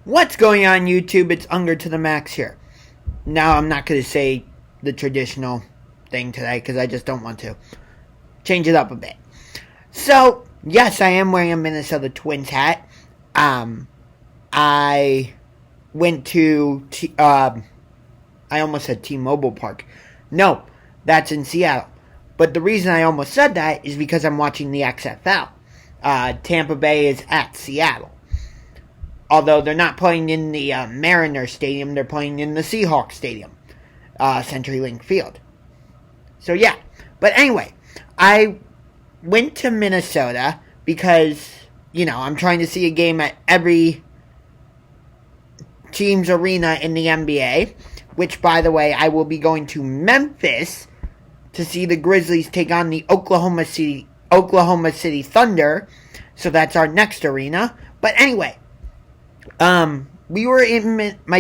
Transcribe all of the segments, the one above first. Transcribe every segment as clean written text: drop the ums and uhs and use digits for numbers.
What's going on, YouTube? It's Unger to the Max here. Now, I'm not going to say the traditional thing today because I just don't want to. Change it up a bit. So, yes, I am wearing a Minnesota Twins hat. I went to, I almost said T-Mobile Park. No, that's in Seattle. But the reason I almost said that is because I'm watching the XFL. Tampa Bay is at Seattle. Although they're not playing in the Mariners Stadium, they're playing in the Seahawks Stadium, CenturyLink Field. So yeah, but anyway, I went to Minnesota because, I'm trying to see a game at every team's arena in the NBA, which, by the way, I will be going to Memphis to see the Grizzlies take on the Oklahoma City Thunder. So that's our next arena. But anyway, my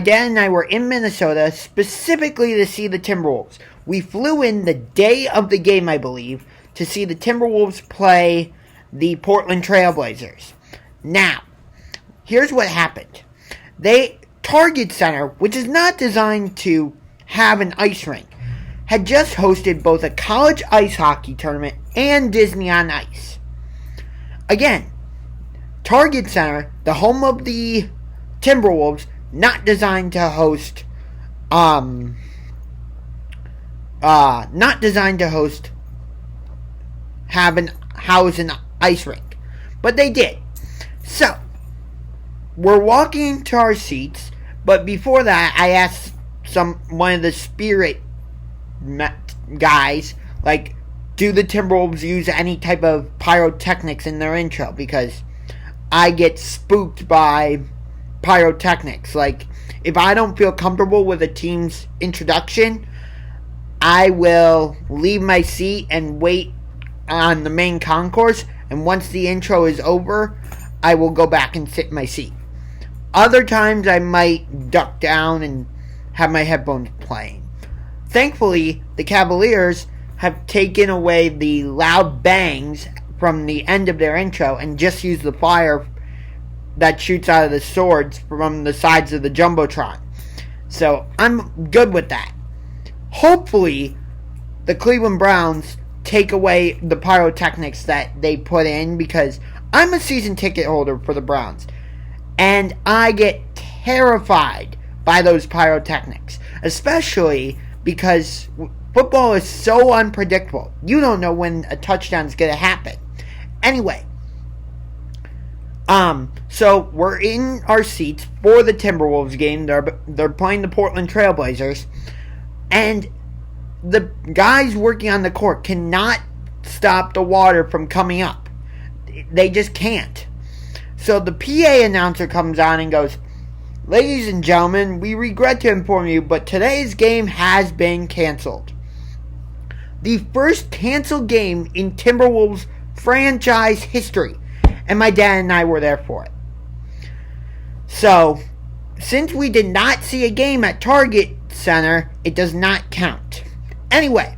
dad and I were in Minnesota specifically to see the Timberwolves. We flew in the day of the game, I believe, to see the Timberwolves play the Portland Trailblazers. Now, here's what happened. Target Center, which is not designed to have an ice rink, had just hosted both a college ice hockey tournament and Disney on Ice. Again, Target Center, the home of the Timberwolves, not designed to house an ice rink, but they did. So we're walking to our seats, but before that, I asked one of the Spirit guys, do the Timberwolves use any type of pyrotechnics in their intro? Because I get spooked by pyrotechnics. If I don't feel comfortable with a team's introduction, I will leave my seat and wait on the main concourse, and once the intro is over, I will go back and sit in my seat. Other times I might duck down and have my headphones playing. Thankfully, the Cavaliers have taken away the loud bangs from the end of their intro and just use the fire that shoots out of the swords from the sides of the Jumbotron. So I'm good with that. Hopefully, the Cleveland Browns take away the pyrotechnics that they put in, because I'm a season ticket holder for the Browns, and I get terrified by those pyrotechnics, especially because football is so unpredictable. You don't know when a touchdown is going to happen. Anyway, so we're in our seats for the Timberwolves game. They're playing the Portland Trailblazers, and the guys working on the court cannot stop the water from coming up. They just can't. So the PA announcer comes on and goes, "Ladies and gentlemen, we regret to inform you, but today's game has been canceled." The first canceled game in Timberwolves franchise history. And my dad and I were there for it. So, since we did not see a game at Target Center, it does not count. Anyway,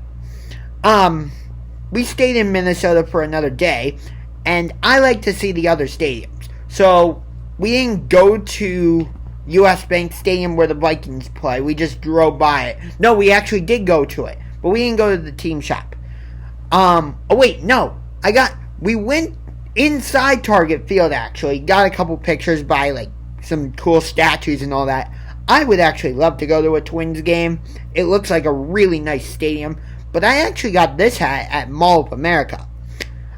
we stayed in Minnesota for another day, and I like to see the other stadiums. So, we didn't go to US Bank Stadium where the Vikings play. We just drove by it. No, we actually did go to it, but we didn't go to the team shop. We went inside Target Field, actually. Got a couple pictures by, some cool statues and all that. I would actually love to go to a Twins game. It looks like a really nice stadium. But I actually got this hat at Mall of America.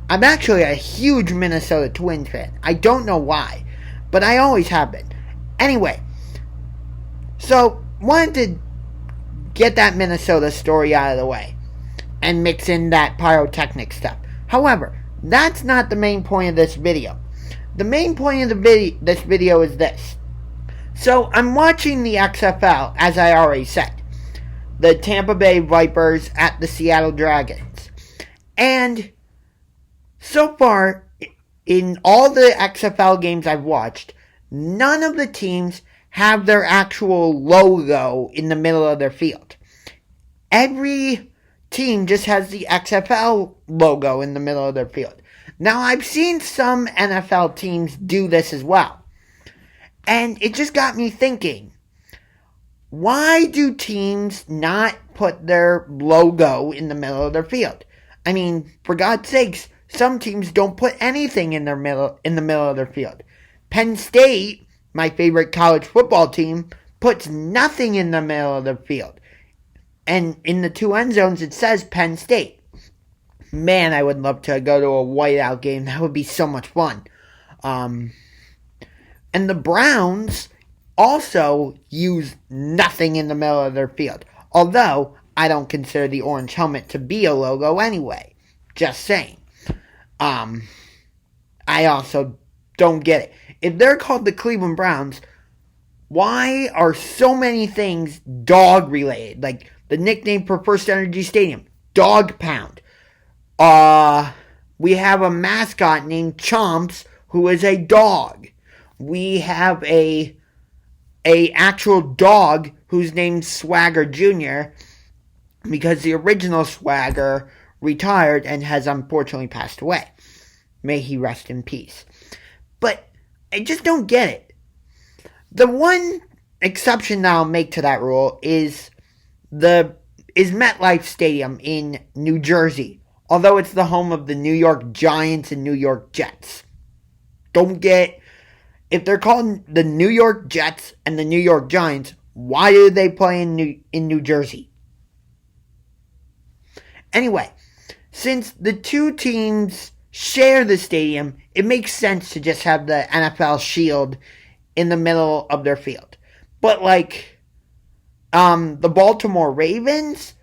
I'm actually a huge Minnesota Twins fan. I don't know why, but I always have been. Anyway, so wanted to get that Minnesota story out of the way and mix in that pyrotechnic stuff. However, that's not the main point of this video. The main point of this video is this. So, I'm watching the XFL, as I already said. The Tampa Bay Vipers at the Seattle Dragons. And so far, in all the XFL games I've watched, none of the teams have their actual logo in the middle of their field. Every team just has the XFL logo in the middle of their field. Now, I've seen some NFL teams do this as well. And it just got me thinking, why do teams not put their logo in the middle of their field? I mean, for God's sakes, some teams don't put anything in the middle of their field. Penn State, my favorite college football team, puts nothing in the middle of their field. And in the 2 end zones, it says Penn State. Man, I would love to go to a whiteout game. That would be so much fun. And the Browns also use nothing in the middle of their field. Although, I don't consider the orange helmet to be a logo anyway. Just saying. I also don't get it. If they're called the Cleveland Browns, why are so many things dog related? Like the nickname for First Energy Stadium, Dog Pound. We have a mascot named Chomps who is a dog. We have a actual dog who's named Swagger Jr. because the original Swagger retired and has unfortunately passed away. May he rest in peace. But I just don't get it. The one exception that I'll make to that rule is MetLife Stadium in New Jersey, although it's the home of the New York Giants and New York Jets. If they're called the New York Jets and the New York Giants, why do they play in New Jersey? Anyway, since the two teams share the stadium, it makes sense to just have the NFL shield in the middle of their field. But the Baltimore Ravens,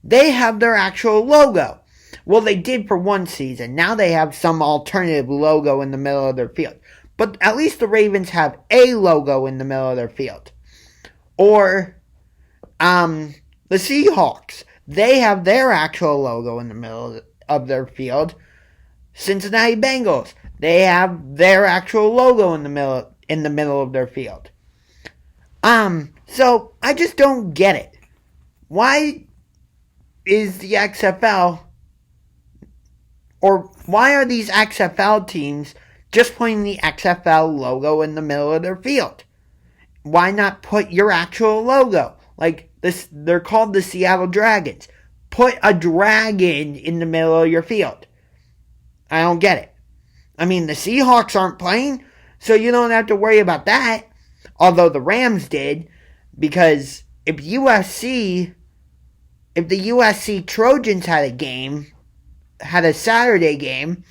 they have their actual logo. Well, they did for one season. Now they have some alternative logo in the middle of their field. But at least the Ravens have a logo in the middle of their field. Or the Seahawks, they have their actual logo in the middle of their field. Cincinnati Bengals, they have their actual logo in the middle of their field. So I just don't get it. Why is the XFL, or why are these XFL teams just putting the XFL logo in the middle of their field? Why not put your actual logo? Like this, they're called the Seattle Dragons. Put a dragon in the middle of your field. I don't get it. I mean, the Seahawks aren't playing, so you don't have to worry about that. Although the Rams did, because if the USC Trojans had a Saturday game,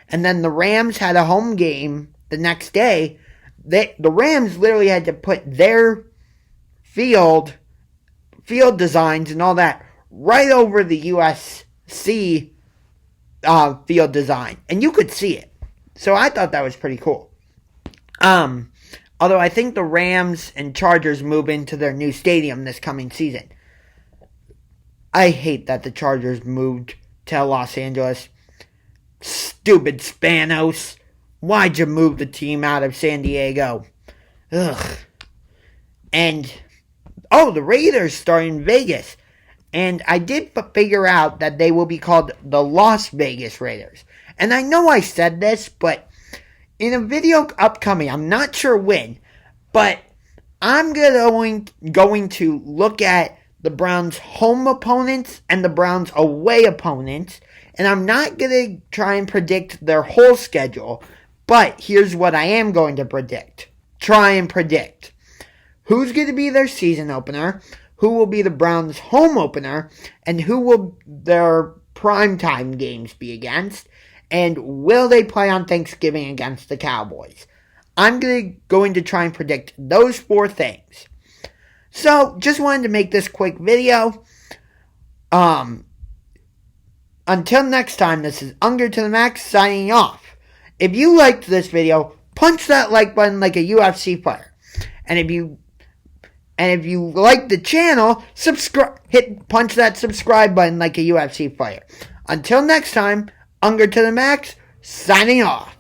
and then the Rams had a home game the next day, the Rams literally had to put their field designs and all that right over the USC field design, and you could see it. So I thought that was pretty cool. Although I think the Rams and Chargers move into their new stadium this coming season. I hate that the Chargers moved to Los Angeles. Stupid Spanos. Why'd you move the team out of San Diego? Ugh. And, the Raiders start in Vegas. And I did figure out that they will be called the Las Vegas Raiders. And I know I said this, but in a video upcoming, I'm not sure when, but I'm going to look at the Browns' home opponents and the Browns' away opponents, and I'm not going to try and predict their whole schedule, but here's what I am going to predict. Try and predict. Who's going to be their season opener, who will be the Browns' home opener, and who will their primetime games be against, and will they play on Thanksgiving against the Cowboys? I'm going to try and predict those 4 things. So, just wanted to make this quick video. Until next time, this is Unger to the Max signing off. If you liked this video, punch that like button like a UFC fighter. And if you like the channel, punch that subscribe button like a UFC fighter. Until next time, Unger to the Max, signing off.